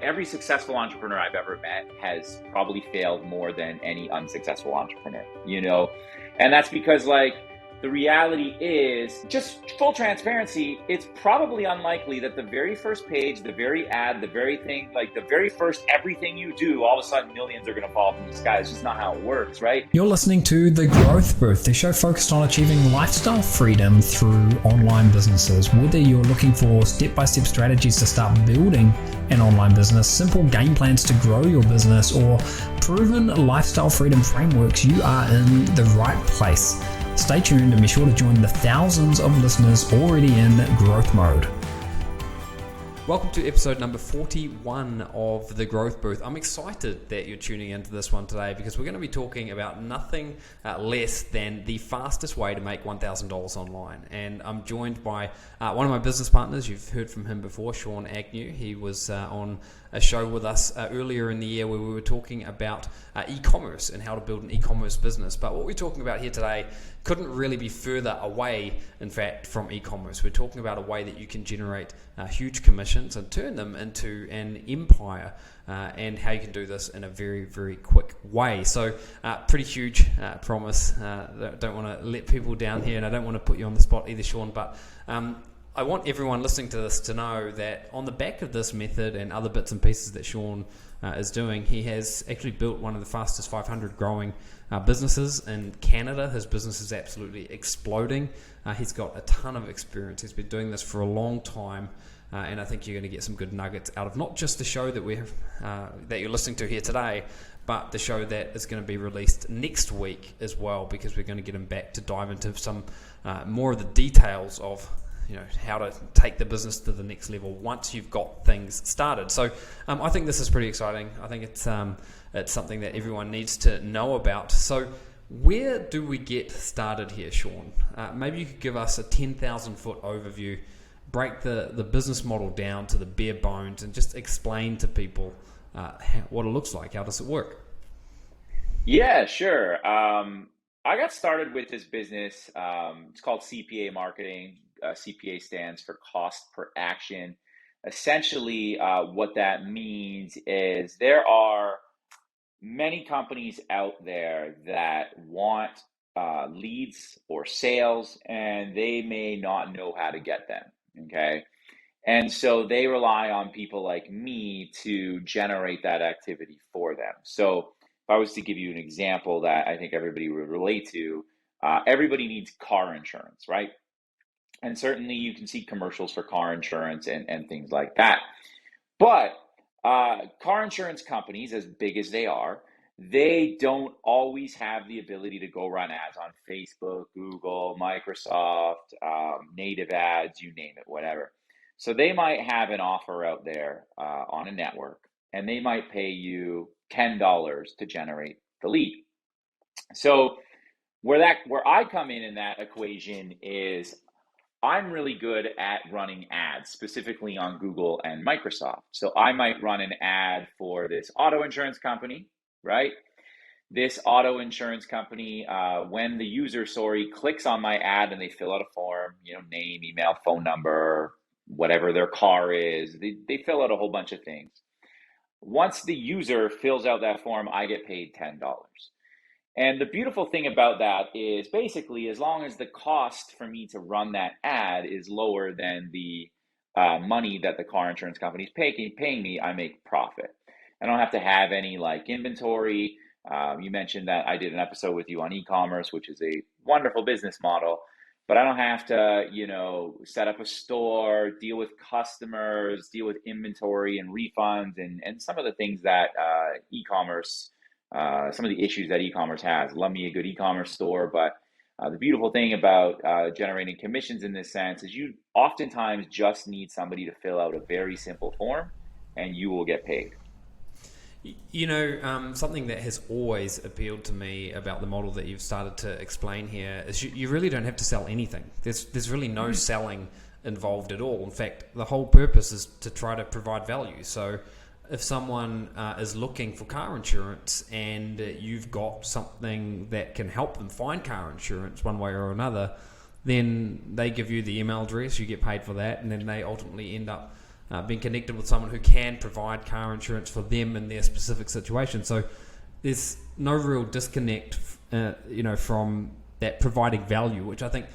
every successful entrepreneur I've ever met has probably failed more than any unsuccessful entrepreneur, and that's because the reality is, just full transparency, it's probably unlikely that the very first page, the very ad, the very thing, the very first everything you do, all of a sudden millions are going to fall from the sky. It's just not how it works, right? You're listening to The Growth Booth, the show focused on achieving lifestyle freedom through online businesses. Whether you're looking for step-by-step strategies to start building an online business, simple game plans to grow your business, or proven lifestyle freedom frameworks, you are in the right place. Stay tuned and be sure to join the thousands of listeners already in growth mode. Welcome to episode number 41 of The Growth Booth. I'm excited that you're tuning into this one today because we're going to be talking about nothing less than the fastest way to make $1,000 online. And I'm joined by one of my business partners. You've heard from him before, Sean Agnew. He was on a show with us earlier in the year where we were talking about e-commerce and how to build an e-commerce business. But what we're talking about here today couldn't really be further away, in fact, from e-commerce. We're talking about a way that you can generate huge commissions and turn them into an empire, and how you can do this in a very, very quick way. So pretty huge promise. Don't want to let people down here, and I don't want to put you on the spot either, Sean, but I want everyone listening to this to know that on the back of this method and other bits and pieces that Sean is doing, he has actually built one of the fastest 500 growing businesses in Canada. His business is absolutely exploding. He's got a ton of experience. He's been doing this for a long time, and I think you're going to get some good nuggets out of not just the show that we have, that you're listening to here today, but the show that is going to be released next week as well, because we're going to get him back to dive into some more of the details of how to take the business to the next level once you've got things started. So I think this is pretty exciting. I think it's something that everyone needs to know about. So where do we get started here, Sean? Maybe you could give us a 10,000 foot overview, break the business model down to the bare bones, and just explain to people what it looks like. How does it work? Yeah, sure. I got started with this business. It's called CPA marketing. CPA stands for cost per action. Essentially, what that means is there are many companies out there that want leads or sales, and they may not know how to get them, okay? And so they rely on people like me to generate that activity for them. So if I was to give you an example that I think everybody would relate to, everybody needs car insurance, right? And certainly you can see commercials for car insurance and things like that. But car insurance companies, as big as they are, they don't always have the ability to go run ads on Facebook, Google, Microsoft, native ads, you name it, whatever. So they might have an offer out there on a network, and they might pay you $10 to generate the lead. So where I come in that equation is I'm really good at running ads, specifically on Google and Microsoft. So I might run an ad for this auto insurance company, right? This auto insurance company, when the user, clicks on my ad and they fill out a form, name, email, phone number, whatever their car is, they fill out a whole bunch of things. Once the user fills out that form, I get paid $10. And the beautiful thing about that is basically, as long as the cost for me to run that ad is lower than the money that the car insurance company is paying me, I make profit. I don't have to have any inventory. You mentioned that I did an episode with you on e-commerce, which is a wonderful business model, but I don't have to, set up a store, deal with customers, deal with inventory and refunds and some of the things that e-commerce, some of the issues that e-commerce has. Love me a good e-commerce store, but the beautiful thing about generating commissions in this sense is you oftentimes just need somebody to fill out a very simple form and you will get paid. Something that has always appealed to me about the model that you've started to explain here is you really don't have to sell anything. There's really no selling involved at all. In fact, the whole purpose is to try to provide value. So if someone is looking for car insurance and you've got something that can help them find car insurance one way or another, then they give you the email address, you get paid for that, and then they ultimately end up being connected with someone who can provide car insurance for them in their specific situation. So there's no real disconnect, from that providing value, which I think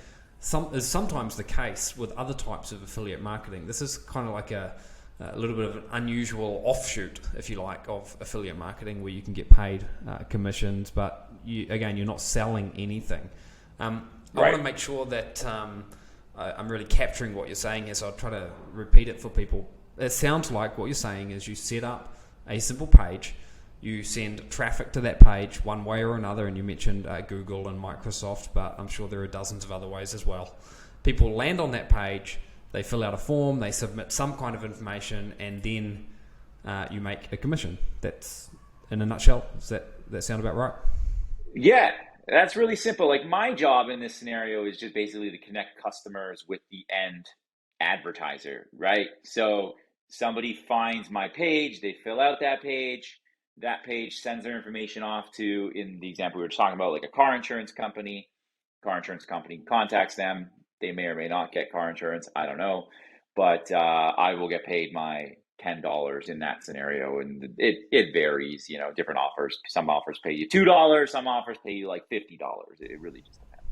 is sometimes the case with other types of affiliate marketing. This is kind of like a little bit of an unusual offshoot, if you like, of affiliate marketing, where you can get paid commissions, but you're not selling anything. I want to make sure that I'm really capturing what you're saying here, so I'll try to repeat it for people. It sounds like what you're saying is you set up a simple page, you send traffic to that page one way or another, and you mentioned Google and Microsoft, but I'm sure there are dozens of other ways as well. People land on that page, they fill out a form, they submit some kind of information, and then you make a commission. That's, in a nutshell, does that sound about right? Yeah, that's really simple. Like, my job in this scenario is just basically to connect customers with the end advertiser, right? So somebody finds my page, they fill out that page sends their information off to, in the example we were talking about, like a car insurance company. Car insurance company contacts them. They may or may not get car insurance, I don't know, but I will get paid my $10 in that scenario, and it varies. Different offers. Some offers pay you $2, some offers pay you like $50. It really just depends.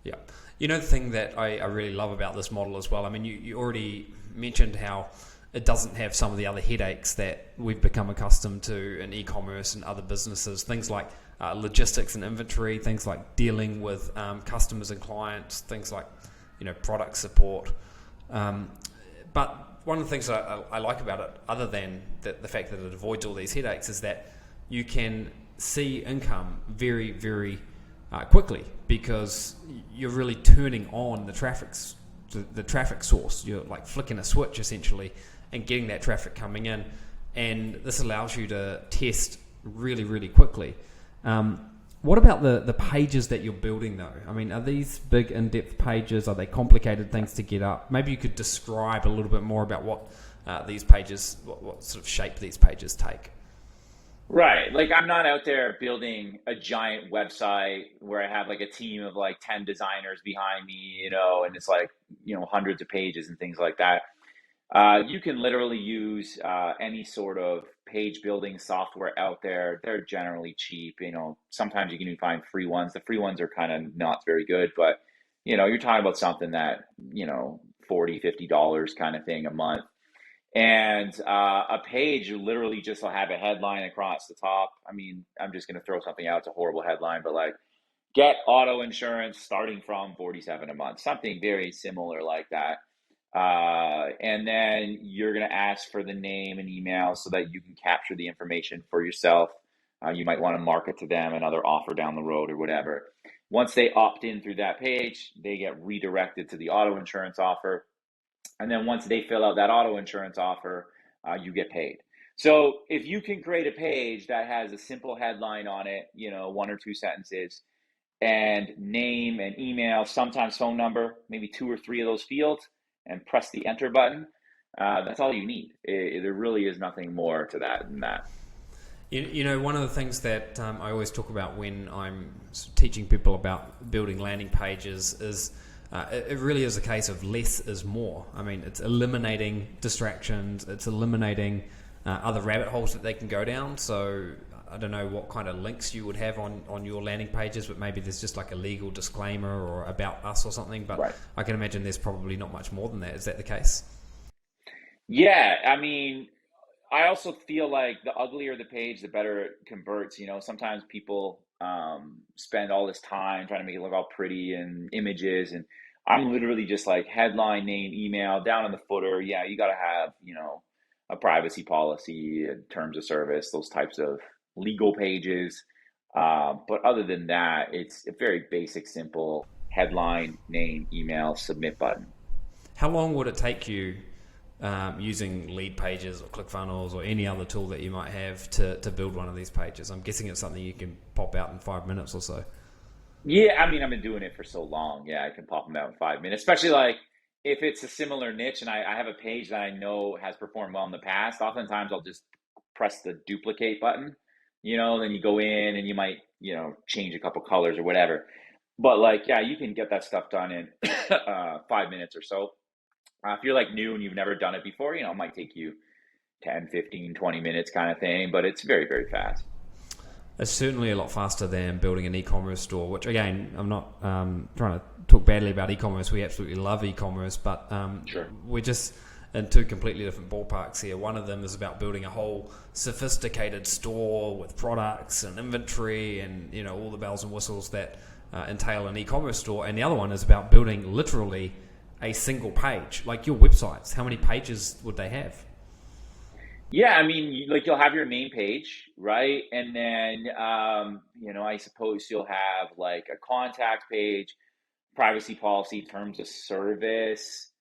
Yeah. The thing that I really love about this model as well, I mean, you already mentioned how it doesn't have some of the other headaches that we've become accustomed to in e-commerce and other businesses, things like logistics and inventory, things like dealing with customers and clients, things like product support. But one of the things I like about it, other than the fact that it avoids all these headaches, is that you can see income very, very quickly, because you're really turning on the traffic source. You're like flicking a switch essentially and getting that traffic coming in, and this allows you to test really, really quickly. What about the pages that you're building though? I mean, are these big in-depth pages? Are they complicated things to get up? Maybe you could describe a little bit more about what these pages, what sort of shape these pages take. Right. Like, I'm not out there building a giant website where I have like a team of like 10 designers behind me, and it's like, hundreds of pages and things like that. You can literally use any sort of page building software out there. They're generally cheap. Sometimes you can even find free ones. The free ones are kind of not very good, but you're talking about something that, $40-$50 kind of thing a month. And a page, you literally just will have a headline across the top. I mean, I'm just going to throw something out. It's a horrible headline, but like, get auto insurance starting from $47 a month, something very similar like that. And then you're going to ask for the name and email so that you can capture the information for yourself. You might want to market to them another offer down the road or whatever. Once they opt in through that page, they get redirected to the auto insurance offer. And then once they fill out that auto insurance offer, you get paid. So if you can create a page that has a simple headline on it, one or two sentences, and name and email, sometimes phone number, maybe 2 or 3 of those fields, and press the enter button, that's all you need. There really is nothing more to that than that. One of the things that I always talk about when I'm teaching people about building landing pages is it really is a case of less is more. I mean, it's eliminating distractions, it's eliminating other rabbit holes that they can go down. So I don't know what kind of links you would have on your landing pages, but maybe there's just like a legal disclaimer or about us or something. But right. I can imagine there's probably not much more than that. Is that the case? Yeah, I mean, I also feel like the uglier the page, the better it converts. Sometimes people spend all this time trying to make it look all pretty and images, and I'm literally just like headline, name, email, down in the footer. Yeah, you got to have, a privacy policy, terms of service, those types of legal pages. But other than that, it's a very basic, simple headline, name, email, submit button. How long would it take you using Lead Pages or ClickFunnels or any other tool that you might have to build one of these pages? I'm guessing it's something you can pop out in 5 minutes or so. Yeah, I mean, I've been doing it for so long. Yeah, I can pop them out in 5 minutes, especially like if it's a similar niche and I have a page that I know has performed well in the past. Oftentimes I'll just press the duplicate button, then you go in and you might, change a couple colors or whatever. But like, yeah, you can get that stuff done in 5 minutes or so. If you're like new and you've never done it before, it might take you 10, 15, 20 minutes kind of thing, but it's very, very fast. It's certainly a lot faster than building an e-commerce store, which again, I'm not trying to talk badly about e-commerce. We absolutely love e-commerce, but Sure. we're just in two completely different ballparks here. One of them is about building a whole sophisticated store with products and inventory and all the bells and whistles that entail an e-commerce store, and the other one is about building literally a single page, like your websites. How many pages would they have? Yeah, I mean, like you'll have your main page, right? And then, I suppose you'll have like a contact page, privacy policy, terms of service.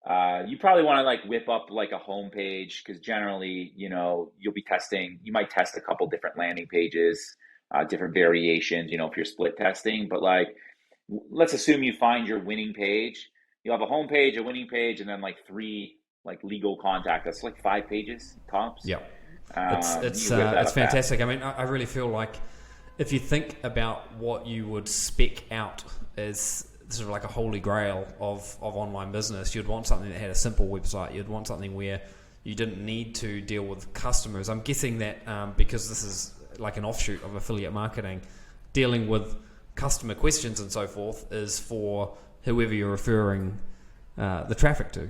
You probably want to like whip up like a home page because generally, you'll be testing. You might test a couple different landing pages, different variations, if you're split testing. But like, let's assume you find your winning page. You'll have a home page, a winning page, and then like three like legal contact. That's like 5 pages tops. Yeah, it's You whip that it's up fast. fantastic. I mean, I really feel like if you think about what you would spec out as sort of like a holy grail of online business, you'd want something that had a simple website. You'd want something where you didn't need to deal with customers. I'm guessing that because this is like an offshoot of affiliate marketing, dealing with customer questions and so forth is for whoever you're referring the traffic to.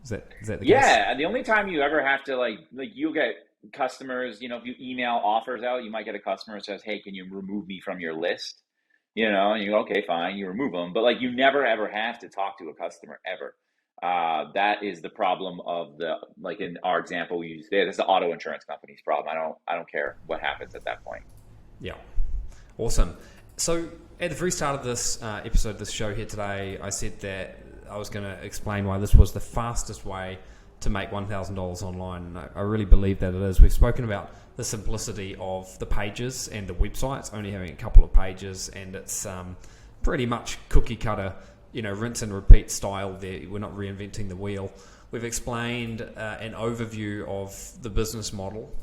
Is that the case? Yeah, the only time you ever have to like you'll get customers, if you email offers out, you might get a customer who says, "Hey, can you remove me from your list?" And you go, "Okay, fine," you remove them. But like you never ever have to talk to a customer ever. That is the problem of the like in our example we use today. This is the auto insurance company's problem. I don't care what happens at that point. Yeah. Awesome. So at the very start of this episode, this show here today, I said that I was going to explain why this was the fastest way to make $1,000 online. And I really believe that it is. We've spoken about the simplicity of the pages and the websites, only having a couple of pages, and it's pretty much cookie cutter, rinse and repeat style there. We're not reinventing the wheel. We've explained an overview of the business model.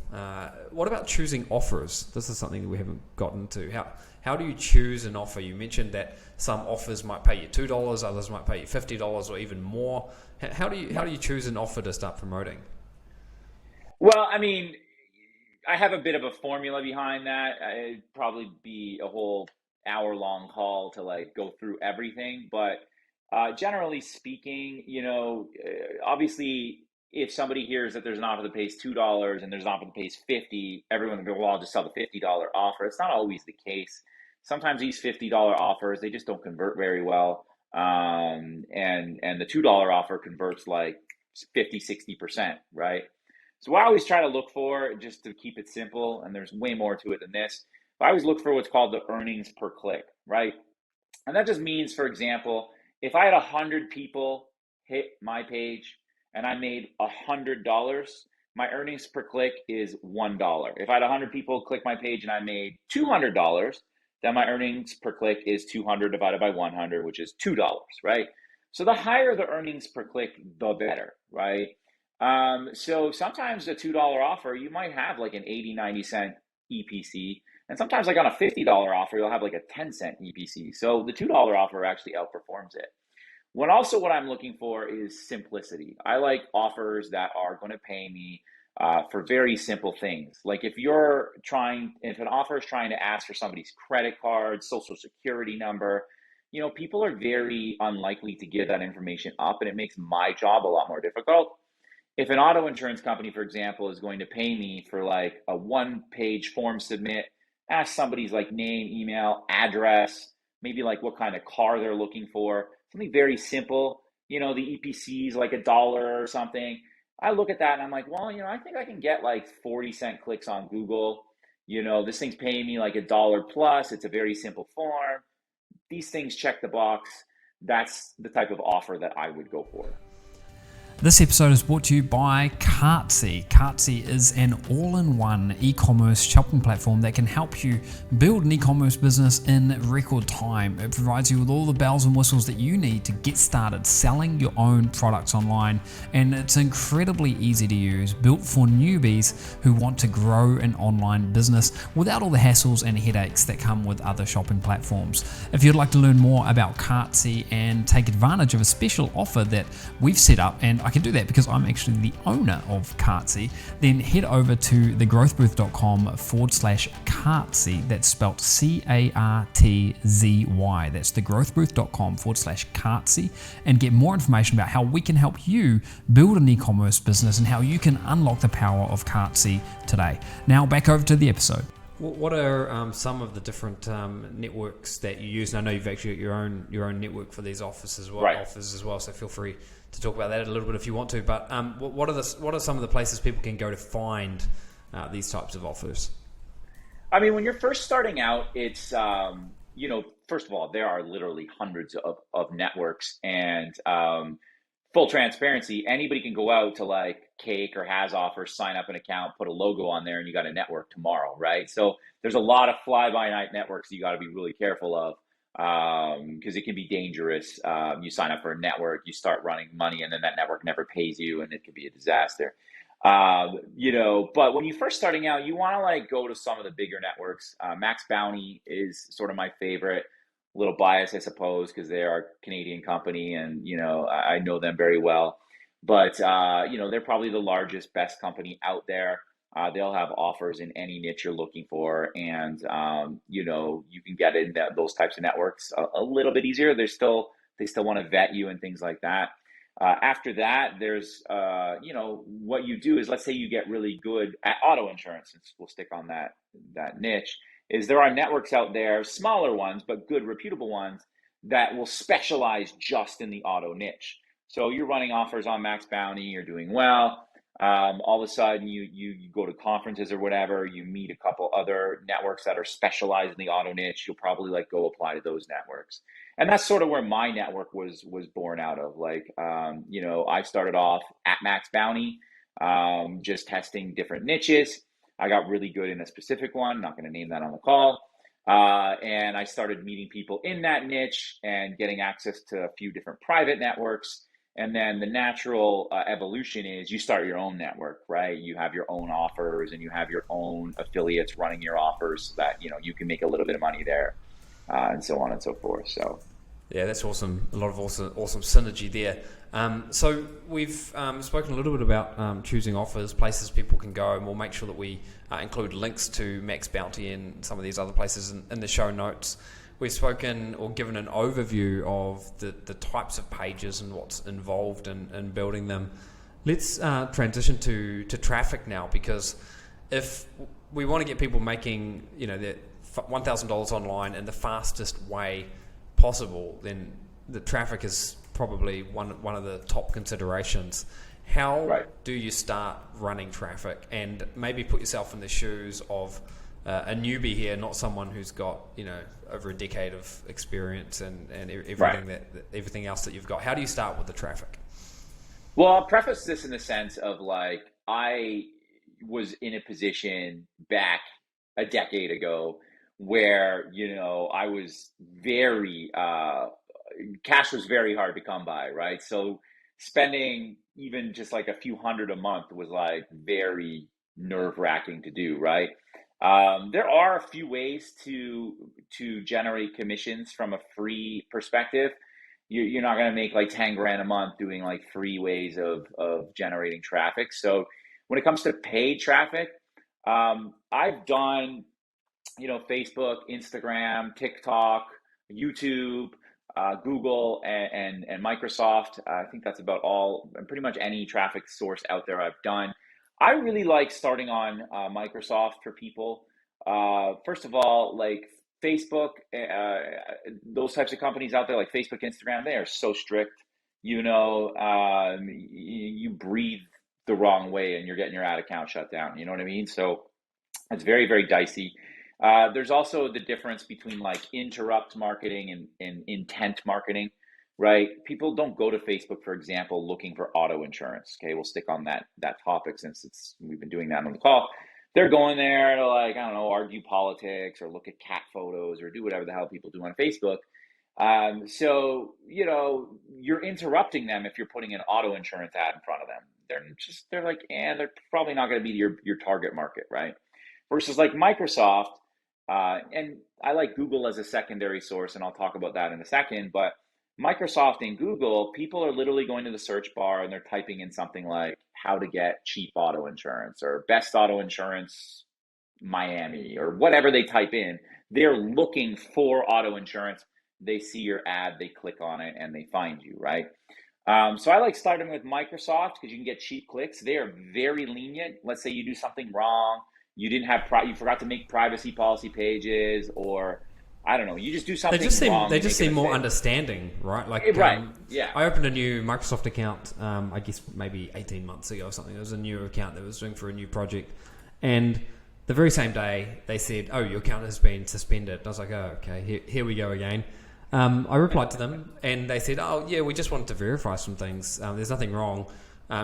What about choosing offers? This is something that we haven't gotten to. How do you choose an offer? You mentioned that some offers might pay you $2, others might pay you $50 or even more. How do you choose an offer to start promoting? Well, I mean, I have a bit of a formula behind that. It'd probably be a whole hour-long call to like go through everything, but generally speaking, obviously, if somebody hears that there's an offer that pays $2 and there's an offer that pays 50, everyone will go, "Well, I'll just sell the $50 offer." It's not always the case. Sometimes these $50 offers they just don't convert very well, and the $2 offer converts like 50, 60%, right? So what I always try to look for, just to keep it simple, and there's way more to it than this, but I always look for what's called the earnings per click, right? And that just means, for example, if I had 100 people hit my page and I made $100, my earnings per click is $1. If I had 100 people click my page and I made $200, then my earnings per click is 200 divided by 100, which is $2, right? So the higher the earnings per click, the better, right? So sometimes a $2 offer, you might have like an 80, 90 cent EPC. And sometimes like on a $50 offer, you'll have like a 10-cent EPC. So the $2 offer actually outperforms it. What I'm looking for is simplicity. I like offers that are going to pay me for very simple things. Like if an offer is trying to ask for somebody's credit card, social security number, people are very unlikely to give that information up, and it makes my job a lot more difficult. If an auto insurance company, for example, is going to pay me for like a one-page form submit, ask somebody's like name, email, address, maybe like what kind of car they're looking for, something very simple, the EPC is like $1 or something. I look at that and I'm like, well, I think I can get like 40-cent clicks on Google. This thing's paying me like $1 plus. It's a very simple form. These things check the box. That's the type of offer that I would go for. This episode is brought to you by Cartsy. Cartsy is an all-in-one e-commerce shopping platform that can help you build an e-commerce business in record time. It provides you with all the bells and whistles that you need to get started selling your own products online, and it's incredibly easy to use, built for newbies who want to grow an online business without all the hassles and headaches that come with other shopping platforms. If you'd like to learn more about Cartsy and take advantage of a special offer that we've set up, and I can do that because I'm actually the owner of Cartsy, then head over to thegrowthbooth.com/Cartsy. That's spelled Cartzy. That's thegrowthbooth.com/Cartsy, and get more information about how we can help you build an e-commerce business and how you can unlock the power of Cartsy today. Now back over to the episode. What are some of the different networks that you use? And I know you've actually got your own network for these offers as well. Right. So feel free to talk about that a little bit if you want to. But what are some of the places people can go to find these types of offers? I mean, when you're first starting out, it's first of all, there are literally hundreds of networks, and full transparency, anybody can go out to like Cake or Has Offers, sign up an account, put a logo on there, and you got a network tomorrow, right? So there's a lot of fly-by-night networks you got to be really careful of, because it can be dangerous. You sign up for a network, you start running money, and then that network never pays you, and it could be a disaster. But when you're first starting out, you want to like go to some of the bigger networks. Max Bounty is sort of my favorite. A little biased, I suppose, because they are a Canadian company, and I know them very well. But they're probably the largest, best company out there. They'll have offers in any niche you're looking for, and you can get in those types of networks a little bit easier. They still want to vet you and things like that. After that, there's what you do is, let's say you get really good at auto insurance, and we'll stick on that niche. Is there are networks out there, smaller ones, but good, reputable ones, that will specialize just in the auto niche. So you're running offers on Max Bounty, you're doing well. All of a sudden, you go to conferences or whatever, you meet a couple other networks that are specialized in the auto niche. You'll probably go apply to those networks. And that's sort of where my network was born out of. I started off at Max Bounty, just testing different niches. I got really good in a specific one, not going to name that on the call. And I started meeting people in that niche and getting access to a few different private networks. And then the natural evolution is you start your own network, right? You have your own offers and you have your own affiliates running your offers so that, you can make a little bit of money there, and so on and so forth. So. Yeah, that's awesome. A lot of awesome synergy there. So we've spoken a little bit about choosing offers, places people can go, and we'll make sure that we include links to Max Bounty and some of these other places in the show notes. We've spoken or given an overview of the types of pages and what's involved in building them. Let's transition to traffic now, because if we want to get people making their $1,000 online in the fastest way possible, then the traffic is probably one of the top considerations. How do you start running traffic, and maybe put yourself in the shoes of a newbie here, not someone who's got over a decade of experience and everything everything else that you've got? How do you start with the traffic? Well, I'll preface this in the sense of I was in a position back a decade ago where I was very cash was very hard to come by, right? So spending even just a few hundred a month was very nerve-wracking to do, right? There are a few ways to generate commissions from a free perspective. You're not going to make 10 grand a month doing free ways of generating traffic. So when it comes to paid traffic, I've done Facebook, Instagram, TikTok, YouTube, Google, and Microsoft. I think that's about all, and pretty much any traffic source out there I've done. I really like starting on Microsoft for people. First of all, Facebook, those types of companies out there like Facebook, Instagram, they are so strict. You breathe the wrong way and you're getting your ad account shut down. You know what I mean? So it's very, very dicey. There's also the difference between interrupt marketing and intent marketing, right? People don't go to Facebook, for example, looking for auto insurance. Okay, we'll stick on that topic since we've been doing that on the call. They're going there to, like, I don't know, argue politics or look at cat photos or do whatever the hell people do on Facebook. So, you're interrupting them if you're putting an auto insurance ad in front of them. They're like, they're probably not going to be your target market, right? Versus like Microsoft, and I like Google as a secondary source, and I'll talk about that in a second. But Microsoft and Google, people are literally going to the search bar and they're typing in something like how to get cheap auto insurance or best auto insurance Miami or whatever they type in. They're looking for auto insurance. They see your ad, they click on it, and they find you, right? So I like starting with Microsoft because you can get cheap clicks. They are very lenient. Let's say you do something wrong, you forgot to make privacy policy pages, or I don't know, you just do something wrong. They just seem more understanding, right? Like, right, yeah. I opened a new Microsoft account, I guess maybe 18 months ago or something. It was a new account that was doing for a new project, and the very same day they said, "Oh, your account has been suspended." And I was like, "Oh, okay, here we go again." I replied to them, and they said, "Oh, yeah, we just wanted to verify some things. There's nothing wrong.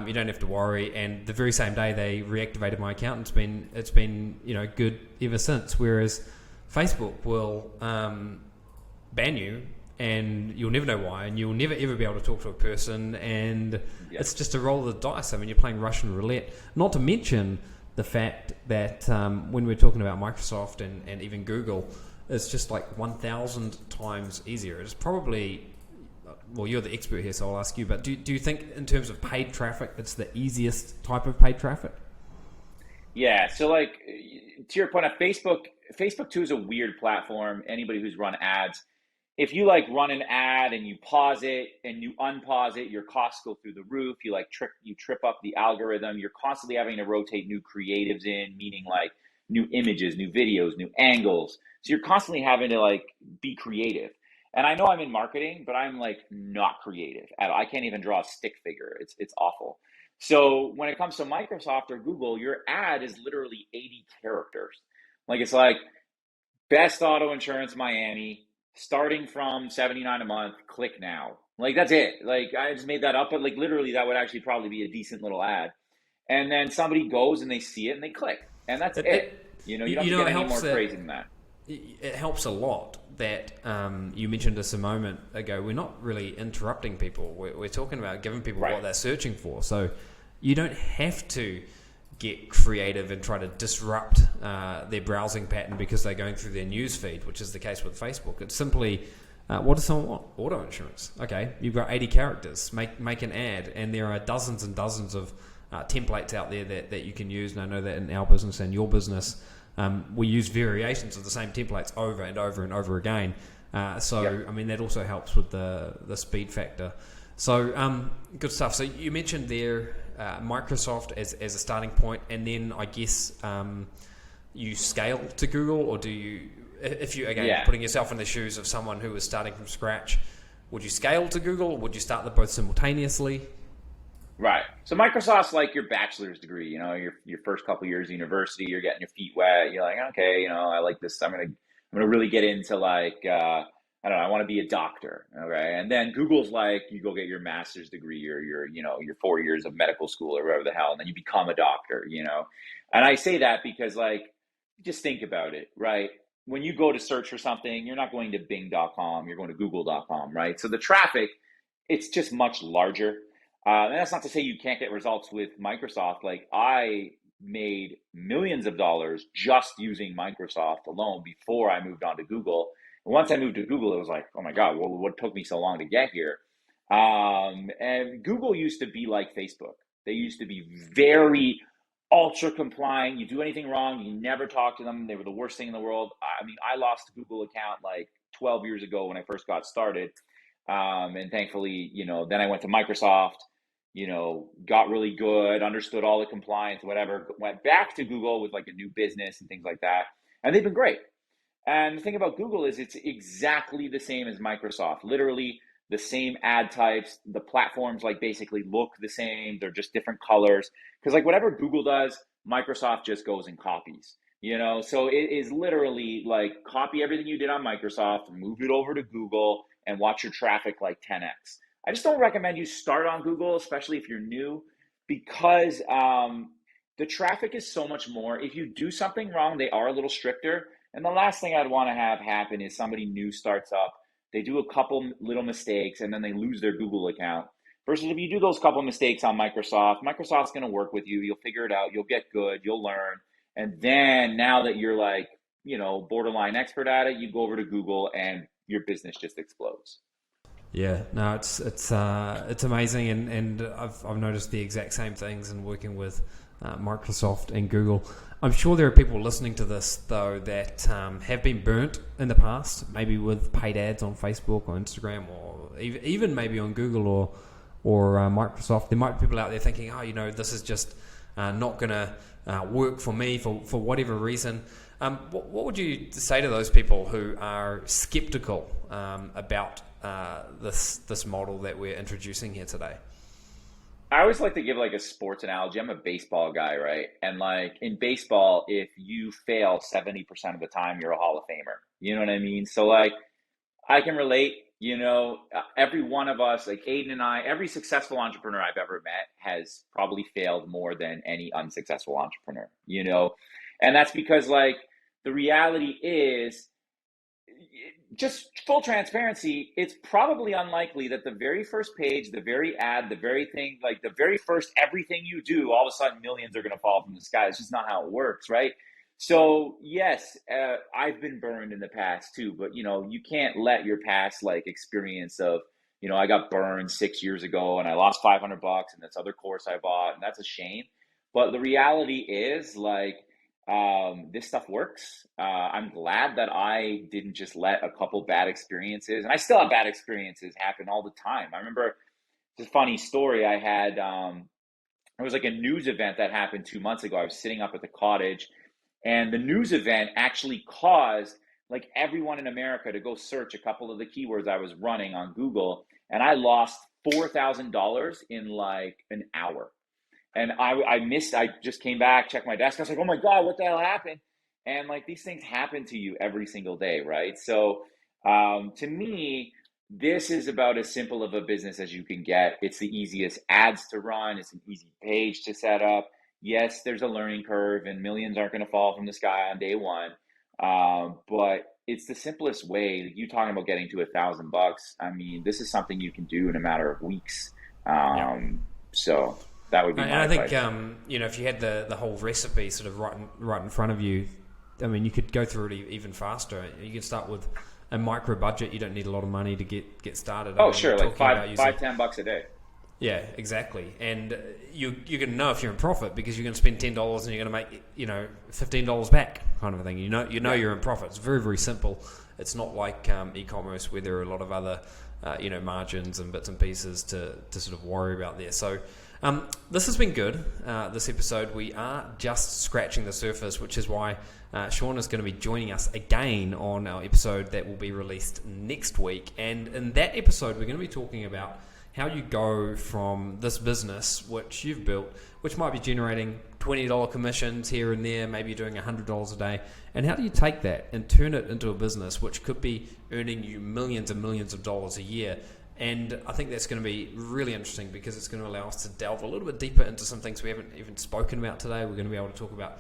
You don't have to worry." And the very same day, they reactivated my account. And it's been good ever since. Whereas Facebook will ban you, and you'll never know why, and you'll never ever be able to talk to a person, and it's just a roll of the dice. I mean, you're playing Russian roulette. Not to mention the fact that when we're talking about Microsoft and even Google, it's just like 1,000 times easier. It's probably, well, you're the expert here, so I'll ask you, but do you think in terms of paid traffic, it's the easiest type of paid traffic? Yeah, so like to your point, Facebook too is a weird platform. Anybody who's run ads, if you like run an ad and you pause it and you unpause it, your costs go through the roof. You trip up the algorithm. You're constantly having to rotate new creatives in, meaning like new images, new videos, new angles. So you're constantly having to like be creative. And I know I'm in marketing, but I'm like not creative at all. I can't even draw a stick figure. It's awful. So when it comes to Microsoft or Google, your ad is literally 80 characters. Like it's like best auto insurance Miami, starting from $79 a month, click now. Like that's it. Like I just made that up, but like literally that would actually probably be a decent little ad. And then somebody goes and they see it and they click. And that's it. You don't get any more crazy than that. It helps a lot that you mentioned this a moment ago. We're not really interrupting people. We're talking about giving people what they're searching for. So you don't have to get creative and try to disrupt their browsing pattern because they're going through their news feed, which is the case with Facebook. It's simply, what does someone want? Auto insurance. Okay, you've got 80 characters. Make an ad, and there are dozens and dozens of templates out there that you can use. And I know that in our business and your business, we use variations of the same templates over and over and over again. I mean, that also helps with the speed factor. So good stuff. So you mentioned there Microsoft as a starting point, and then I guess you scale to Google, or do you, if you, again, putting yourself in the shoes of someone who is starting from scratch, would you scale to Google, or would you start them both simultaneously? Right. So Microsoft's like your bachelor's degree, your first couple years of university, you're getting your feet wet. You're like, okay, I like this. I'm gonna really get into like, I don't know, I want to be a doctor. Okay. And then Google's like, you go get your master's degree or your 4 years of medical school or whatever the hell, and then you become a doctor, And I say that because like, just think about it, right? When you go to search for something, you're not going to bing.com, you're going to google.com, right? So the traffic, it's just much larger. And that's not to say you can't get results with Microsoft. Like I made millions of dollars just using Microsoft alone before I moved on to Google. And once I moved to Google, it was like, oh my God, well, what took me so long to get here? And Google used to be like Facebook. They used to be very ultra compliant. You do anything wrong, you never talk to them. They were the worst thing in the world. I mean, I lost a Google account like 12 years ago when I first got started. And thankfully, then I went to Microsoft, got really good, understood all the compliance, whatever, went back to Google with like a new business and things like that. And they've been great. And the thing about Google is it's exactly the same as Microsoft, literally the same ad types. The platforms like basically look the same. They're just different colors. Because like whatever Google does, Microsoft just goes and copies. So it is literally like copy everything you did on Microsoft, move it over to Google, and watch your traffic like 10x. I just don't recommend you start on Google, especially if you're new, because the traffic is so much more. If you do something wrong, they are a little stricter. And the last thing I'd want to have happen is somebody new starts up, they do a couple little mistakes, and then they lose their Google account. Versus if you do those couple mistakes on Microsoft's going to work with you. You'll figure it out. You'll get good. You'll learn. And then now that you're like, borderline expert at it, you go over to Google and your business just explodes. Yeah, no, it's amazing, and I've noticed the exact same things in working with Microsoft and Google. I'm sure there are people listening to this though that have been burnt in the past, maybe with paid ads on Facebook or Instagram, or even maybe on Google or Microsoft. There might be people out there thinking, this is just not going to work for me for whatever reason. What would you say to those people who are skeptical about this model that we're introducing here today? I always like to give like a sports analogy. I'm a baseball guy, right? And like in baseball, if you fail 70% of the time, you're a Hall of Famer. You know what I mean? So like I can relate, every one of us, like Aidan and I, every successful entrepreneur I've ever met has probably failed more than any unsuccessful entrepreneur, And that's because like the reality is, just full transparency, it's probably unlikely that the very first page, the very ad, the very thing, like the very first everything you do, all of a sudden millions are going to fall from the sky. It's just not how it works, right? So yes, I've been burned in the past too, but you can't let your past like experience of, I got burned 6 years ago and I lost $500 in this other course I bought, and that's a shame. But the reality is like, this stuff works. I'm glad that I didn't just let a couple bad experiences, and I still have bad experiences happen all the time. I remember this funny story I had. It was like a news event that happened 2 months ago. I was sitting up at the cottage, and the news event actually caused like everyone in America to go search a couple of the keywords I was running on Google, and I lost $4,000 in like an hour. And I just came back, checked my desk. I was like, oh my God, what the hell happened? And like these things happen to you every single day, right? So to me, this is about as simple of a business as you can get. It's the easiest ads to run. It's an easy page to set up. Yes, there's a learning curve and millions aren't going to fall from the sky on day one. But it's the simplest way. You talking about getting to $1,000. I mean, this is something you can do in a matter of weeks. So that would be my advice. And I think, if you had the whole recipe sort of right in front of you, I mean, you could go through it even faster. You could start with a micro budget. You don't need a lot of money to get started. Oh, sure, like $5-10 a day. Yeah, exactly. And you're going to know if you're in profit because you're going to spend $10 and you're going to make $15 back, kind of a thing. You know you're in profit. It's very, very simple. It's not like e-commerce where there are a lot of other margins and bits and pieces to sort of worry about there. So this has been good, this episode. We are just scratching the surface, which is why Sean is going to be joining us again on our episode that will be released next week. And in that episode, we're going to be talking about how you go from this business, which you've built, which might be generating $20 commissions here and there, maybe you're doing $100 a day, and how do you take that and turn it into a business which could be earning you millions and millions of dollars a year. And I think that's going to be really interesting because it's going to allow us to delve a little bit deeper into some things we haven't even spoken about today. We're going to be able to talk about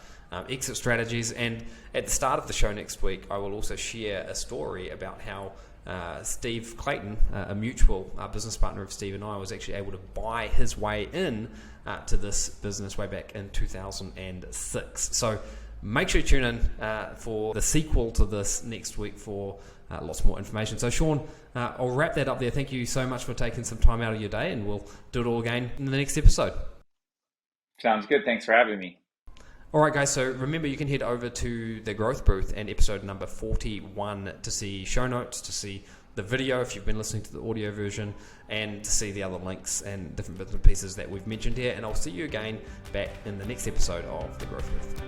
exit strategies. And at the start of the show next week, I will also share a story about how Steve Clayton, a mutual business partner of Steve and I, was actually able to buy his way in to this business way back in 2006. So make sure you tune in for the sequel to this next week for lots more information. So Sean, I'll wrap that up there. Thank you so much for taking some time out of your day, and we'll do it all again in the next episode. Sounds good. Thanks for having me. All right, guys, so remember you can head over to the Growth Booth and episode number 41 to see show notes, to see the video if you've been listening to the audio version, and to see the other links and different bits and pieces that we've mentioned here. And I'll see you again back in the next episode of the Growth Booth.